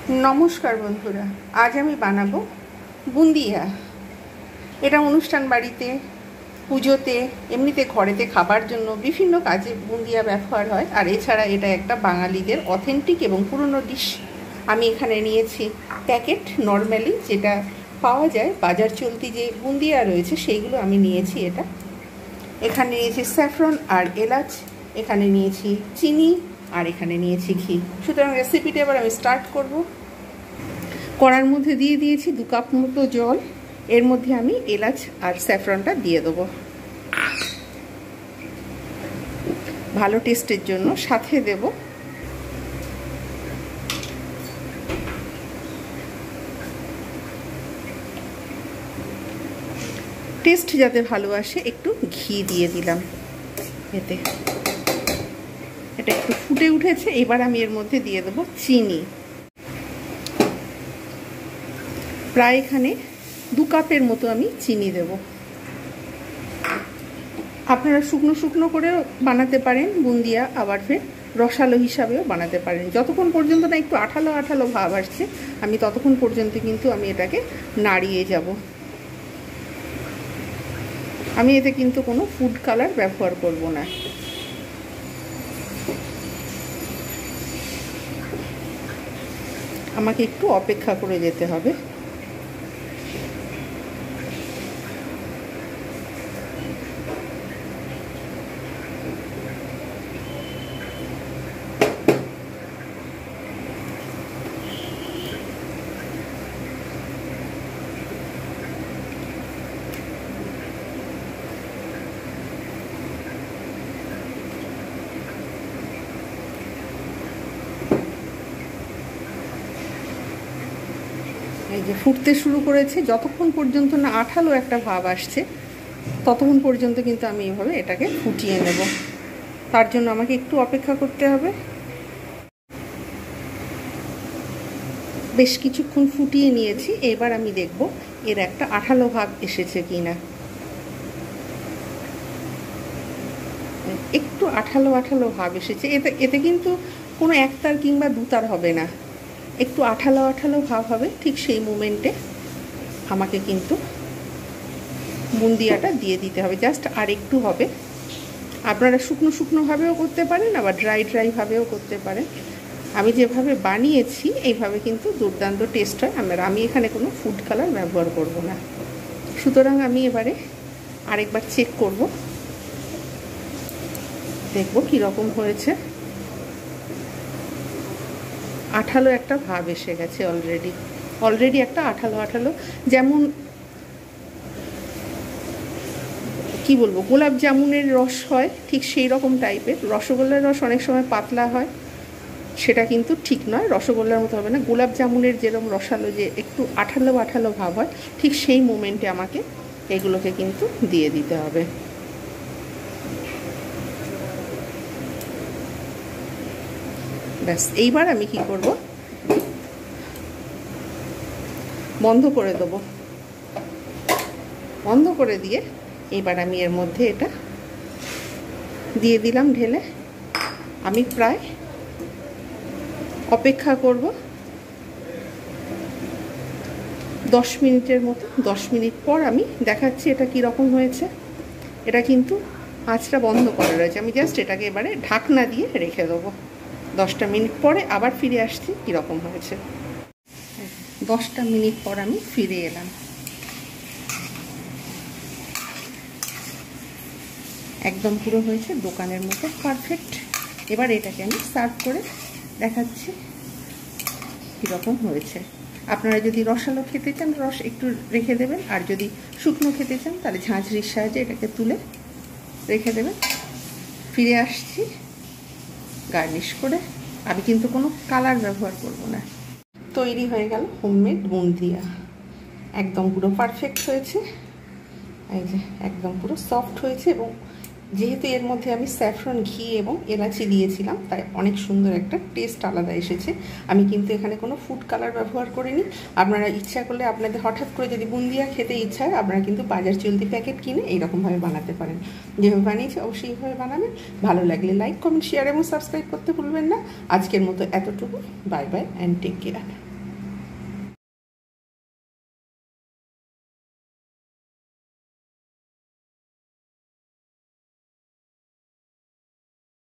नमस्कार बंधुरा आज आमी बानाबो बुंदिया। एटा अनुष्ठान बाड़ीते पुजोते एमनिते घरेते खाबार जोन्नो विभिन्न काजे बुंदिया व्यवहार हय। आर एछाड़ा एटा एकटा बांगालीदेर अथेंटिक एबं पुरानो डिश। आमी एखाने नियेछि पैकेट नर्माली जेटा पाওয়া যায় बाजार चलती जे बुंदिया रयेछे सेइगुलो आमी नियेछि। एटा एखाने नियेछि सैफरन और एलाच, एखाने नियेछि चिनी और एखाने नियेछि घी। सुतरां रेसिपिटा एबार आमी स्टार्ट करब। कड़ार मध्य दिए दिएछि 2 काप मतो जल। एर मध्य आमी एलाच और सैफरनटा दिए देब भालो टेस्टेर जोन्नो। साथे देब टेस्ट जाते भालो आसे एकटू घी दिए दिलाम। एते এটা একটু ফুটে উঠেছে। এবার আমি এর মধ্যে দিয়ে দেব চিনি। প্রায় এখানে 2 কাপের মতো আমি চিনি দেব। আপনারা শুকনো শুকনো করে বানাতে পারেন বুন্দিয়া, আবার ফের রসালো হিসাবেও বানাতে পারেন। যতক্ষণ পর্যন্ত না একটু আঠালো আঠালো ভাব আসছে আমি ততক্ষণ পর্যন্ত কিন্তু আমি এটাকে নাড়িয়ে যাব। আমি এতে কিন্তু কোনো ফুড কালার ব্যবহার করব না। আমাকে একটু অপেক্ষা করে যেতে হবে। এই যে ফুটতে শুরু করেছে, যতক্ষণ পর্যন্ত না আঠালো একটা ভাব আসছে ততক্ষণ পর্যন্ত কিন্তু আমি এইভাবে এটাকে ফুটিয়ে নেব। তার জন্য আমাকে একটু অপেক্ষা করতে হবে। বেশ কিছুক্ষণ ফুটিয়ে নিয়েছি। এবার আমি দেখব এর একটা আঠালো ভাব এসেছে কিনা। একটু আঠালো আঠালো ভাব এসেছে। এতে কিন্তু কোনো একতার কিংবা দুতার হবে না, একটু আঠালো আঠালো ভাব হবে। ঠিক সেই মোমেন্টে আমাকে কিন্তু বুন্দিয়াটা দিয়ে দিতে হবে। জাস্ট আর একটু হবে। আপনারা শুকনো শুকনোভাবেও করতে পারেন, আবার ড্রাই ড্রাইভাবেও করতে পারেন। আমি যেভাবে বানিয়েছি এইভাবে কিন্তু দুর্দান্ত টেস্ট হয়। আমি এখানে কোনো ফুড কালার ব্যবহার করব না। সুতরাং আমি এবারে আরেকবার চেক করব, দেখব কীরকম হয়েছে। আঠালো একটা ভাব এসে গেছে অলরেডি একটা আঠালো আঠালো, যেমন কি বলবো গোলাপ জামুনের রস হয় ঠিক সেই রকম টাইপের। রসগোল্লার রস অনেক সময় পাতলা হয়, সেটা কিন্তু ঠিক নয়, রসগোল্লার মতো হবে না। গোলাপ জামুনের যেরকম রসালো যে একটু আঠালো আঠালো ভাব হয় ঠিক সেই মোমেন্টে আমাকে এগুলোকে কিন্তু দিয়ে দিতে হবে। ব্যাস এইবার আমি কি করব, বন্ধ করে দেব। বন্ধ করে দিয়ে এবার আমি এর মধ্যে এটা দিয়ে দিলাম ঢেলে। আমি প্রায় অপেক্ষা করব 10 মিনিটের মতো। 10 মিনিট পর আমি দেখাচ্ছি এটা কীরকম হয়েছে। এটা কিন্তু আঁচটা বন্ধ করা রয়েছে। আমি জাস্ট এটাকে এবারে ঢাকনা দিয়ে রেখে দেবো। 10টা মিনিট পরে আবার ফিরে আসছি কীরকম হয়েছে। 10টা মিনিট পর আমি ফিরে এলাম। একদম পুরো হয়েছে দোকানের মতো পারফেক্ট। এবার এটাকে আমি সার্ভ করে দেখাচ্ছি কীরকম হয়েছে। আপনারা যদি রসালো খেতে চান রস একটু রেখে দেবেন, আর যদি শুকনো খেতে চান তাহলে ঝাঁঝরির সাহায্যে এটাকে তুলে রেখে দেবেন। ফিরে আসছি গার্নিশ করে। আমি কিন্তু কোনো কালার ব্যবহার করব না। তৈরি হয়ে গেল হোমমেড বুন্দিয়া। একদম পুরো পারফেক্ট হয়েছে। এই যে একদম পুরো সফট হয়েছে, এবং যেহেতু এর মধ্যে আমি স্যাফরন ঘি এবং এলাচি দিয়েছিলাম তাই অনেক সুন্দর একটা টেস্ট আলাদা এসেছে। আমি কিন্তু এখানে কোনো ফুড কালার ব্যবহার করিনি। আপনারা ইচ্ছা করলে আপনাদের হঠাৎ করে যদি বুন্দিয়া খেতে ইচ্ছা হয় আপনারা কিন্তু বাজার চলতি প্যাকেট কিনে এইরকমভাবে বানাতে পারেন। যেভাবে বানিয়েছি অবশ্যই এইভাবে বানাবেন। ভালো লাগলে লাইক, কমেন্ট, শেয়ার এবং সাবস্ক্রাইব করতে ভুলবেন না। আজকের মতো এতটুকু। Bye bye and take care.